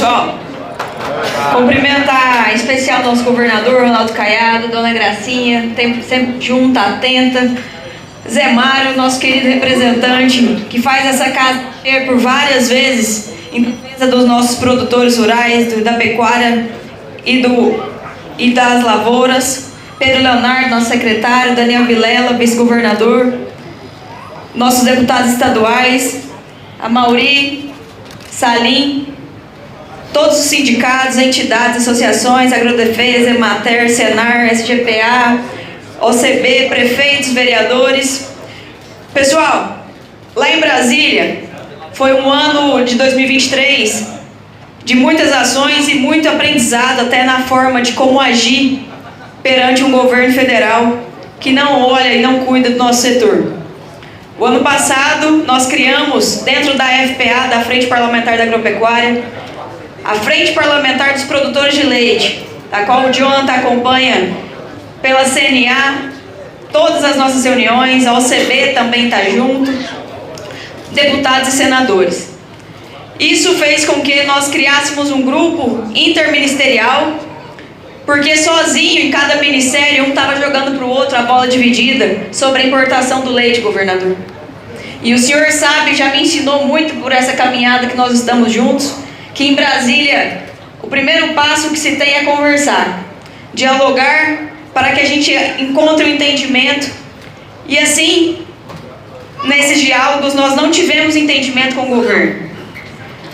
pessoal. Cumprimentar em especial nosso governador Ronaldo Caiado, dona Gracinha, sempre junta, atenta. Zé Mário, nosso querido representante, que faz essa casa ter por várias vezes em defesa dos nossos produtores rurais, da pecuária e das lavouras. Pedro Leonardo, nosso secretário, Daniel Vilela, vice-governador, nossos deputados estaduais, a Mauri, Salim, todos os sindicatos, entidades, associações, Agrodefesa, Emater, Senar, SGPA, OCB, prefeitos, vereadores. Pessoal, lá em Brasília, foi um ano de 2023 de muitas ações e muito aprendizado até na forma de como agir perante um governo federal que não olha e não cuida do nosso setor. O ano passado, nós criamos, dentro da FPA, da Frente Parlamentar da Agropecuária, a Frente Parlamentar dos Produtores de Leite, da qual o Jonathan acompanha pela CNA, todas as nossas reuniões, a OCB também está junto, deputados e senadores. Isso fez com que nós criássemos um grupo interministerial, porque sozinho, em cada ministério, um estava jogando para o outro a bola dividida sobre a importação do leite, governador. E o senhor sabe, já me ensinou muito por essa caminhada que nós estamos juntos, que em Brasília, o primeiro passo que se tem é conversar, dialogar, para que a gente encontre um entendimento. E assim, nesses diálogos, nós não tivemos entendimento com o governo.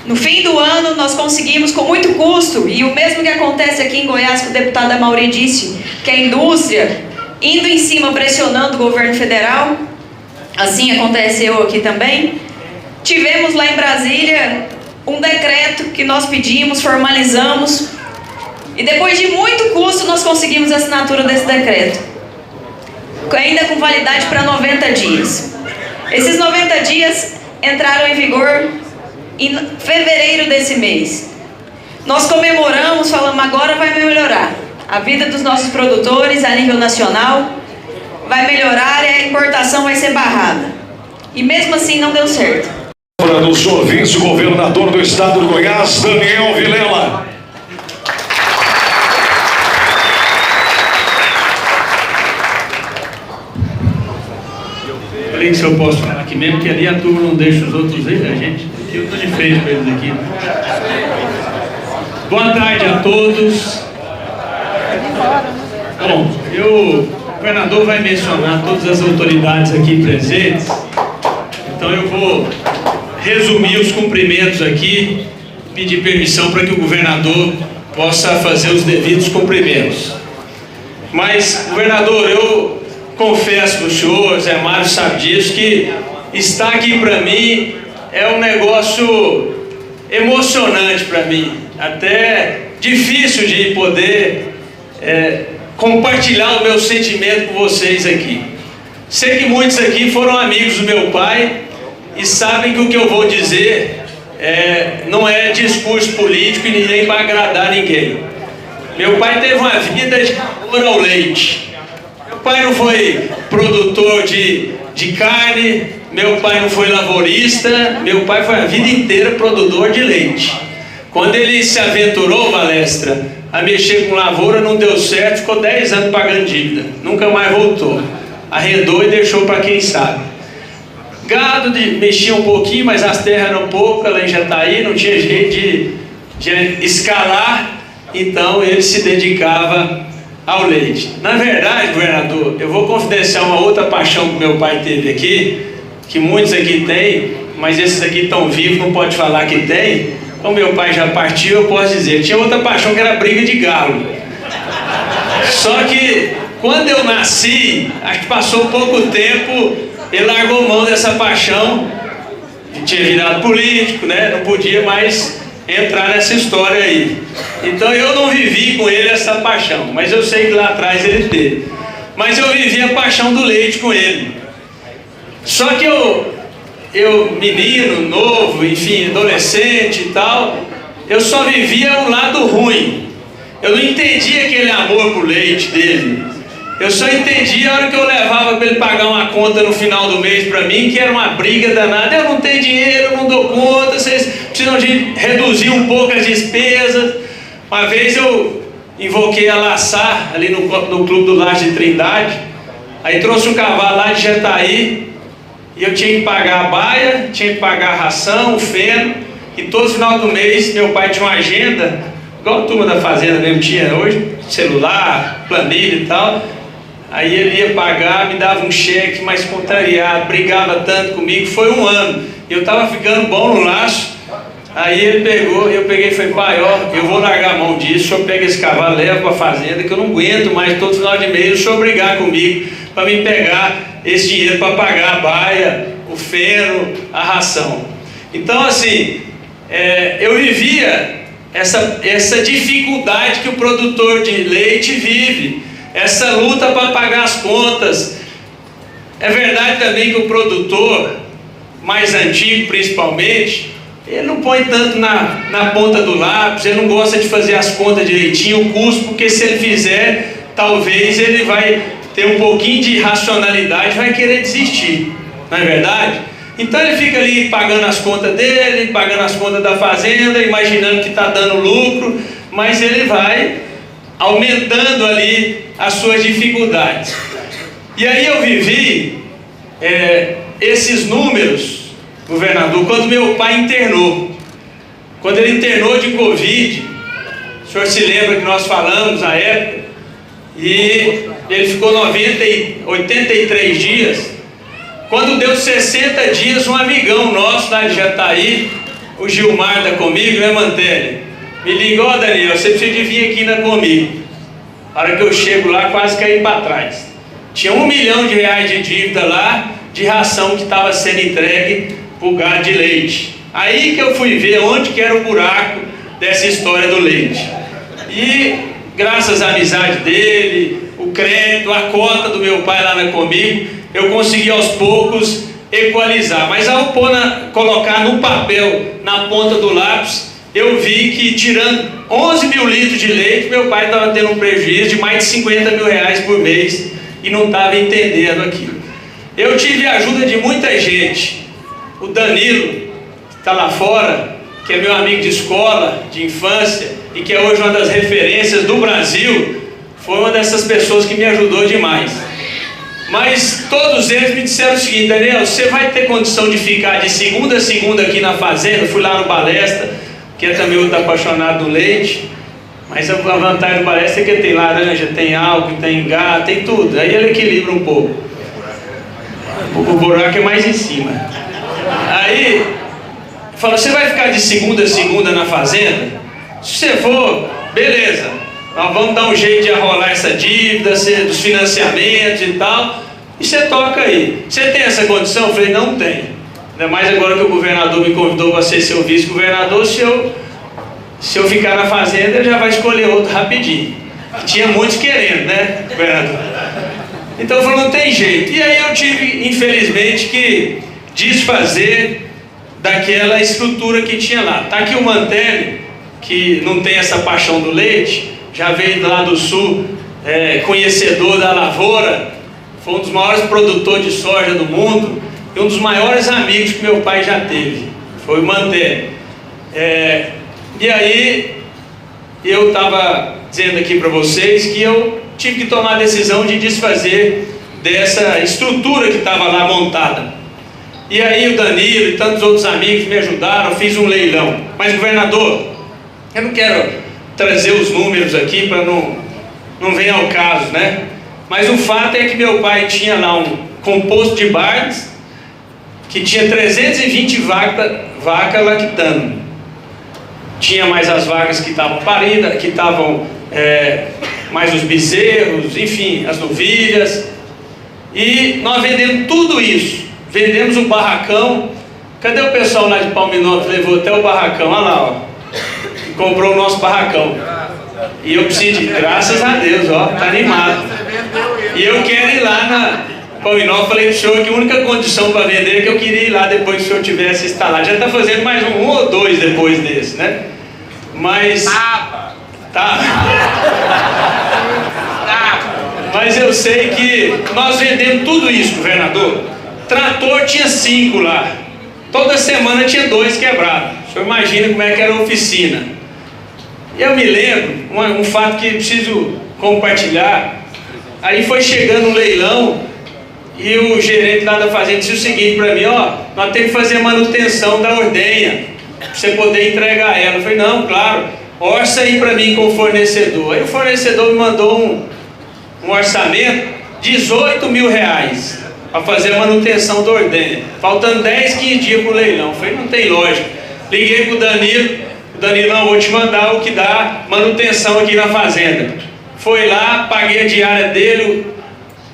No fim do ano, nós conseguimos, com muito custo, e o mesmo que acontece aqui em Goiás, que o deputado Amaury disse, que a indústria indo em cima, pressionando o governo federal, assim aconteceu aqui também. Tivemos lá em Brasília um decreto que nós pedimos, formalizamos, e depois de muito custo nós conseguimos a assinatura desse decreto, ainda com validade para 90 dias. Esses 90 dias entraram em vigor em fevereiro desse mês. Nós comemoramos, falamos, agora vai melhorar. A vida dos nossos produtores a nível nacional vai melhorar e a importação vai ser barrada. E mesmo assim não deu certo. Do senhor vice-governador do estado de Goiás, Daniel Vilela. Falei que se eu posso falar aqui mesmo, que ali a turma não deixa os outros ver, a gente. Eu estou de feio para eles aqui. Boa tarde a todos. Bom, o governador vai mencionar todas as autoridades aqui presentes, então eu vou resumir os cumprimentos aqui, pedir permissão para que o governador possa fazer os devidos cumprimentos. Mas, governador, eu confesso para o senhor, Zé Mário sabe disso, que estar aqui para mim é um negócio emocionante para mim, até difícil de poder compartilhar o meu sentimento com vocês aqui. Sei que muitos aqui foram amigos do meu pai e sabem que o que eu vou dizer não é discurso político e nem para agradar ninguém. Meu pai teve uma vida de amor ao leite. Meu pai não foi produtor de carne, meu pai não foi lavourista, meu pai foi a vida inteira produtor de leite. Quando ele se aventurou, Balestra, a mexer com lavoura, não deu certo, ficou 10 anos pagando dívida, nunca mais voltou. Arredou e deixou para quem sabe. Gado mexia um pouquinho, mas as terras eram poucas, lá em Jataí, não tinha jeito de escalar, então ele se dedicava ao leite. Na verdade, governador, eu vou confidenciar uma outra paixão que meu pai teve aqui, que muitos aqui têm, mas esses aqui estão vivos, não pode falar que tem. Como meu pai já partiu, eu posso dizer, tinha outra paixão que era briga de galo. Só que quando eu nasci, acho que passou pouco tempo, ele largou mão dessa paixão, tinha virado político, né? Não podia mais entrar nessa história aí. Então eu não vivi com ele essa paixão, mas eu sei que lá atrás ele teve. Mas eu vivi a paixão do leite com ele. Só que eu menino, novo, enfim, adolescente e tal, eu só vivia um lado ruim. Eu não entendia aquele amor pro leite dele. Eu só entendi a hora que eu levava para ele pagar uma conta no final do mês para mim, que era uma briga danada. Eu não tenho dinheiro, eu não dou conta, vocês precisam de reduzir um pouco as despesas. Uma vez eu invoquei a laçar ali no Clube do Laje de Trindade, aí trouxe um cavalo lá de Jataí, e eu tinha que pagar a baia, tinha que pagar a ração, o feno, e todo final do mês meu pai tinha uma agenda, igual a turma da fazenda mesmo tinha hoje, celular, planilha e tal. Aí ele ia pagar, me dava um cheque mais contrariado, brigava tanto comigo, foi um ano. Eu estava ficando bom no laço. Aí ele pegou, eu peguei e falei, pai, ó, eu vou largar a mão disso, o senhor pega esse cavalo, leva para a fazenda, que eu não aguento mais todo final de mês o senhor brigar comigo para me pegar esse dinheiro para pagar a baia, o feno, a ração. Então assim, eu vivia essa dificuldade que o produtor de leite vive, essa luta para pagar as contas. É verdade também que o produtor, mais antigo principalmente, ele não põe tanto na ponta do lápis, ele não gosta de fazer as contas direitinho, o custo, porque se ele fizer, talvez ele vai ter um pouquinho de racionalidade, vai querer desistir, não é verdade? Então ele fica ali pagando as contas dele, pagando as contas da fazenda, imaginando que está dando lucro, mas ele vai aumentando ali as suas dificuldades. E aí eu vivi esses números, governador, quando meu pai internou. Quando ele internou de Covid, o senhor se lembra que nós falamos na época, e ele ficou 83 dias. Quando deu 60 dias, um amigão nosso lá de Jataí, o Gilmar da comigo, né, Mantelli, me ligou, ó, Daniel, você precisa de vir aqui ainda comigo. A hora que eu chego lá, quase caí para trás. Tinha R$1 milhão de dívida lá, de ração que estava sendo entregue para o gado de leite. Aí que eu fui ver onde que era o buraco dessa história do leite. E graças à amizade dele, o crédito, a cota do meu pai lá na Comigo, eu consegui aos poucos equalizar. Mas ao colocar no papel, na ponta do lápis, eu vi que tirando 11 mil litros de leite, meu pai estava tendo um prejuízo de mais de 50 mil reais por mês e não estava entendendo aquilo. Eu tive a ajuda de muita gente. O Danilo, que está lá fora, que é meu amigo de escola, de infância, e que é hoje uma das referências do Brasil, foi uma dessas pessoas que me ajudou demais. Mas todos eles me disseram o seguinte: Daniel, você vai ter condição de ficar de segunda a segunda aqui na fazenda? Fui lá no Balestra, que é também outro apaixonado do leite, mas a vantagem do Balestra é que tem laranja, tem álcool, tem gato, tem tudo, aí ele equilibra um pouco. O buraco é mais em cima. Aí falou: você vai ficar de segunda a segunda na fazenda? Se você for, beleza, nós vamos dar um jeito de arrolar essa dívida, dos financiamentos e tal, e você toca aí. Você tem essa condição? Eu falei: não tem. Ainda mais agora que o governador me convidou para ser seu vice-governador. Se eu ficar na fazenda, ele já vai escolher outro rapidinho. Tinha muitos querendo, né, governador? Então eu falei: não tem jeito. E aí eu tive, infelizmente, que desfazer daquela estrutura que tinha lá. Está aqui o Mantelli, que não tem essa paixão do leite, já veio lá do sul, conhecedor da lavoura, foi um dos maiores produtores de soja do mundo e um dos maiores amigos que meu pai já teve, foi o Mantelli. E aí eu estava dizendo aqui para vocês que eu tive que tomar a decisão de desfazer dessa estrutura que estava lá montada. E aí o Danilo e tantos outros amigos me ajudaram, fiz um leilão. Mas, governador, eu não quero trazer os números aqui para não vir ao caso, né? Mas o fato é que meu pai tinha lá um composto de Barnes que tinha 320 vacas lactando. Tinha mais as vacas que estavam paridas, que estavam mais os bezerros, enfim, as novilhas. E nós vendemos tudo isso. Vendemos o barracão. Cadê o pessoal lá de Palminópolis? Levou até o barracão, olha lá, ó. Comprou o nosso barracão. E eu preciso de, graças a Deus, ó, tá animado. E eu quero ir lá na Palminópolis. Falei pro senhor que a única condição para vender é que eu queria ir lá depois que o senhor tivesse instalado. Já tá fazendo mais um ou dois depois desse, né? Mas tá. Mas Mas eu sei que nós vendemos tudo isso, governador. Trator tinha 5 lá. Toda semana tinha 2 quebrados. O senhor imagina como é que era a oficina. E eu me lembro, um fato que preciso compartilhar. Aí foi chegando um leilão e o gerente lá da fazenda disse o seguinte para mim: ó, nós temos que fazer manutenção da ordenha para você poder entregar ela. Eu falei: não, claro, orça aí para mim com o fornecedor. Aí o fornecedor me mandou um orçamento de R$18 mil para fazer a manutenção da ordenha, faltando 10, 15 dias para o leilão. Eu falei: não tem lógica. Liguei para o Danilo: não, vou te mandar o que dá manutenção aqui na fazenda. Foi lá, paguei a diária dele,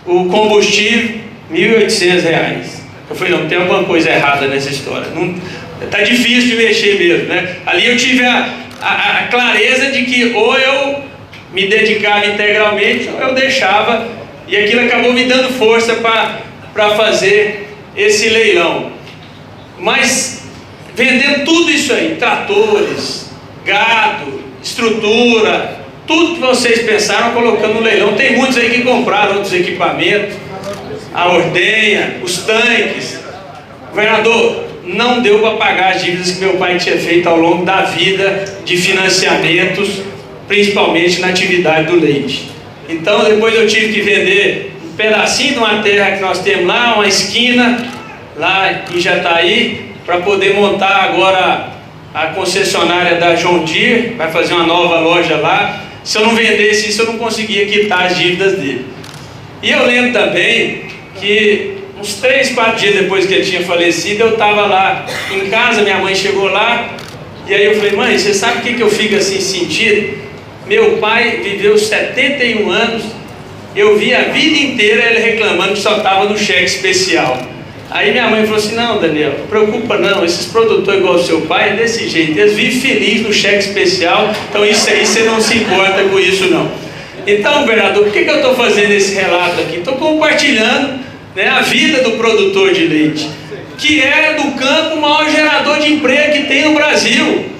o combustível, R$1.800. Eu falei: não, tem alguma coisa errada nessa história. Tá difícil de mexer mesmo, né? Ali eu tive a clareza de que ou eu me dedicava integralmente ou eu deixava, e aquilo acabou me dando força para fazer esse leilão. Mas vendendo tudo isso aí, tratores, gado, estrutura, tudo que vocês pensaram, colocando no leilão. Tem muitos aí que compraram outros equipamentos, a ordenha, os tanques. Governador, não deu para pagar as dívidas que meu pai tinha feito ao longo da vida de financiamentos, principalmente na atividade do leite. Então depois eu tive que vender um pedacinho de uma terra que nós temos lá, uma esquina lá em Jataí, para poder montar agora a concessionária da John Deere. Vai fazer uma nova loja lá. Se eu não vendesse isso, eu não conseguia quitar as dívidas dele. E eu lembro também que uns 3, 4 dias depois que ele tinha falecido, eu estava lá em casa, minha mãe chegou lá, e aí eu falei: mãe, você sabe o que eu fico assim sentido? Meu pai viveu 71 anos, eu vi a vida inteira ele reclamando que só estava no cheque especial. Aí minha mãe falou assim: não, Daniel, não preocupa não, esses produtores igual o seu pai é desse jeito, eles vivem felizes no cheque especial, então isso aí você não se importa com isso não. Então, governador, por que eu estou fazendo esse relato aqui? Estou compartilhando, né, a vida do produtor de leite, que é do campo o maior gerador de emprego que tem no Brasil,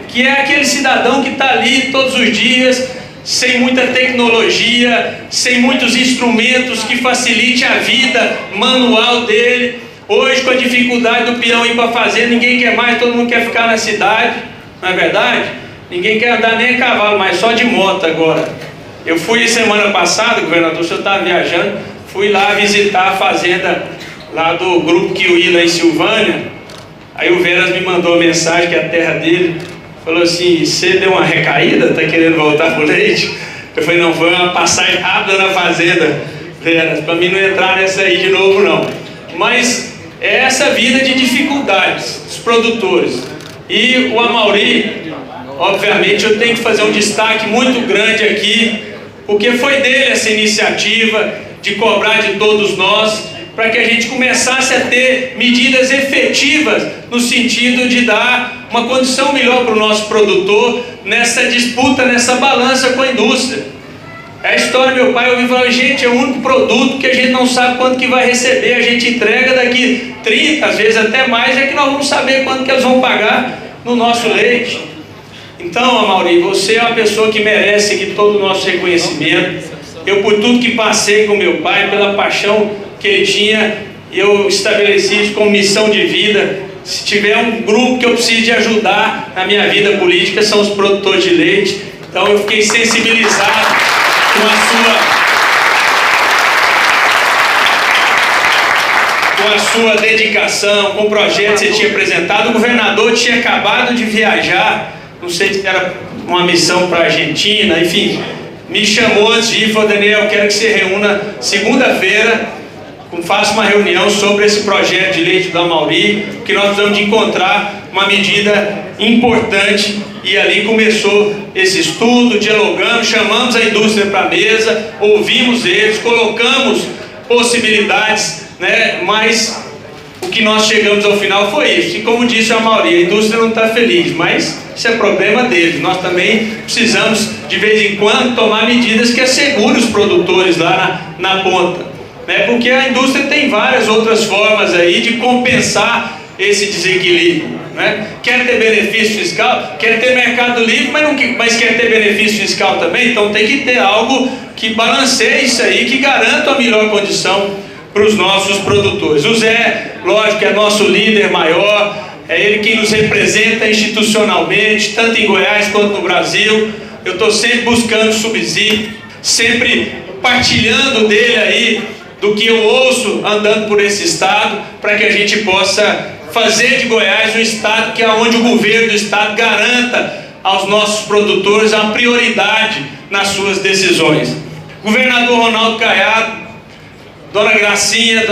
que é aquele cidadão que está ali todos os dias, sem muita tecnologia, sem muitos instrumentos que facilite a vida manual dele. Hoje, com a dificuldade do peão ir para a fazenda, ninguém quer mais, todo mundo quer ficar na cidade, não é verdade? Ninguém quer andar nem a cavalo, mas só de moto agora. Eu fui semana passada, governador, o senhor estava viajando, fui lá visitar a fazenda lá do grupo Kiwi lá em Silvânia. Aí o Veras me mandou uma mensagem que é a terra dele, falou assim: você deu uma recaída, está querendo voltar pro leite? Eu falei: não, foi uma passagem rápida na fazenda, Veras, para mim não entrar nessa aí de novo não. Mas é essa vida de dificuldades dos produtores. E o Amaury, obviamente eu tenho que fazer um destaque muito grande aqui, porque foi dele essa iniciativa de cobrar de todos nós, para que a gente começasse a ter medidas efetivas no sentido de dar uma condição melhor para o nosso produtor nessa disputa, nessa balança com a indústria. É a história do meu pai, eu ouvi falar: gente, é o único produto que a gente não sabe quanto que vai receber, a gente entrega daqui 30, às vezes até mais, é que nós vamos saber quanto que eles vão pagar no nosso leite. Então, Amaury, você é uma pessoa que merece aqui todo o nosso reconhecimento. Eu, por tudo que passei com meu pai, pela paixão que ele tinha, eu estabeleci isso como missão de vida. Se tiver um grupo que eu preciso de ajudar na minha vida política, são os produtores de leite. Então eu fiquei sensibilizado com a sua dedicação, com o projeto que você tinha apresentado. O governador tinha acabado de viajar, não sei se era uma missão para a Argentina, enfim, me chamou antes de ir, falou: Daniel, quero que você reúna segunda-feira, faça uma reunião sobre esse projeto de leite do Amaury, que nós precisamos de encontrar uma medida importante. E ali começou esse estudo, dialogamos, chamamos a indústria para a mesa, ouvimos eles, colocamos possibilidades, né? Mas o que nós chegamos ao final foi isso. E como disse o Amaury, a indústria não está feliz, mas isso é problema deles. Nós também precisamos de vez em quando tomar medidas que assegurem os produtores lá na ponta, né? Porque a indústria tem várias outras formas aí de compensar esse desequilíbrio, né? Quer ter benefício fiscal, quer ter mercado livre, mas quer ter benefício fiscal também. Então tem que ter algo que balanceie isso aí, que garanta a melhor condição para os nossos produtores. O Zé, lógico, é nosso líder maior, é ele quem nos representa institucionalmente, tanto em Goiás quanto no Brasil. Eu estou sempre buscando subsídio, sempre partilhando dele aí, do que eu ouço andando por esse estado, para que a gente possa fazer de Goiás um estado que é onde o governo do estado garanta aos nossos produtores a prioridade nas suas decisões. Governador Ronaldo Caiado, Dona Gracinha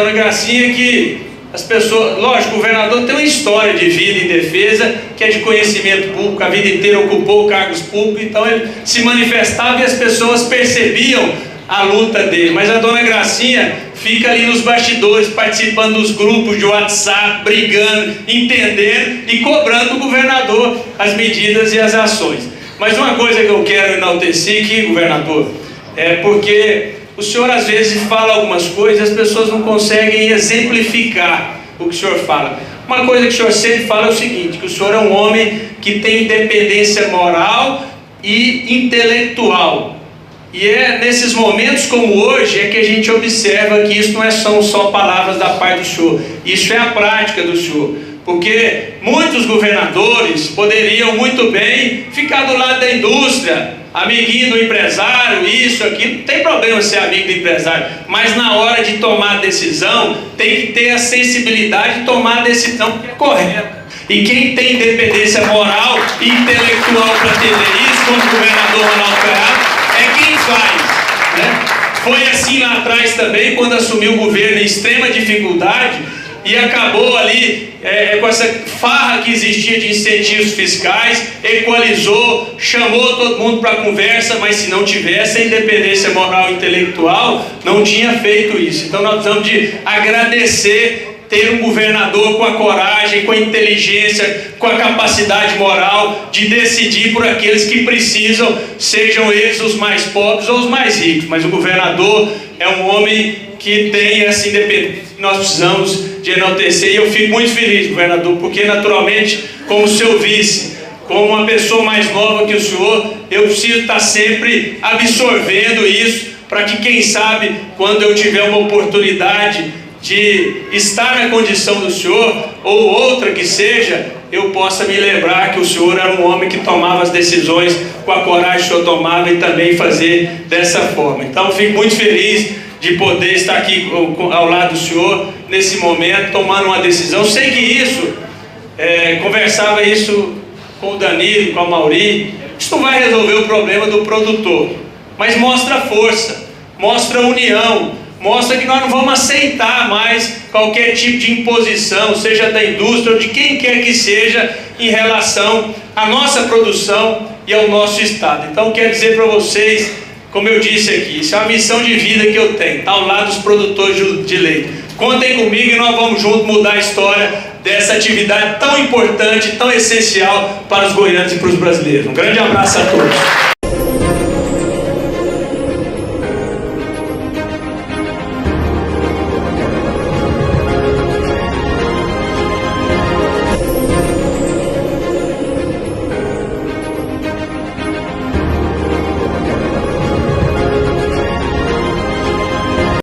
que as pessoas, lógico, o governador tem uma história de vida em defesa, que é de conhecimento público, a vida inteira ocupou cargos públicos, então ele se manifestava e as pessoas percebiam a luta dele. Mas a Dona Gracinha fica ali nos bastidores, participando dos grupos de WhatsApp, brigando, entendendo e cobrando do governador as medidas e as ações. Mas uma coisa que eu quero enaltecer aqui, governador, é porque o senhor às vezes fala algumas coisas e as pessoas não conseguem exemplificar o que o senhor fala. Uma coisa que o senhor sempre fala é o seguinte, que o senhor é um homem que tem independência moral e intelectual. E é nesses momentos como hoje é que a gente observa que isso não são só palavras da parte do senhor, isso é a prática do senhor. Porque muitos governadores poderiam muito bem ficar do lado da indústria, amiguinho do empresário, isso, aquilo, não tem problema ser amigo do empresário, mas na hora de tomar decisão, tem que ter a sensibilidade de tomar a decisão que é correta. E quem tem independência moral e intelectual para entender isso, como o governador Ronaldo Caiado, é quem faz, né? Foi assim lá atrás também, quando assumiu o governo em extrema dificuldade e acabou ali com essa farra que existia de incentivos fiscais, equalizou, chamou todo mundo para conversa, mas se não tivesse a independência moral e intelectual, não tinha feito isso. Então nós precisamos de agradecer ter um governador com a coragem, com a inteligência, com a capacidade moral de decidir por aqueles que precisam, sejam eles os mais pobres ou os mais ricos. Mas o governador é um homem que tem essa independência que nós precisamos de enaltecer. E eu fico muito feliz, governador, porque naturalmente, como seu vice, como uma pessoa mais nova que o senhor, eu preciso estar sempre absorvendo isso, para que quem sabe, quando eu tiver uma oportunidade de estar na condição do senhor, ou outra que seja, eu possa me lembrar que o senhor era um homem que tomava as decisões com a coragem que o senhor tomava e também fazer dessa forma. Então fico muito feliz de poder estar aqui ao lado do senhor nesse momento, tomando uma decisão. Sei que isso, conversava isso com o Danilo, com a Mauri, isso não vai resolver o problema do produtor, mas mostra força, mostra união, mostra que nós não vamos aceitar mais qualquer tipo de imposição, seja da indústria ou de quem quer que seja, em relação à nossa produção e ao nosso estado. Então quero dizer para vocês, como eu disse aqui, isso é uma missão de vida que eu tenho, estar ao lado dos produtores de leite. Contem comigo e nós vamos juntos mudar a história dessa atividade tão importante, tão essencial para os goianos e para os brasileiros. Um grande abraço a todos.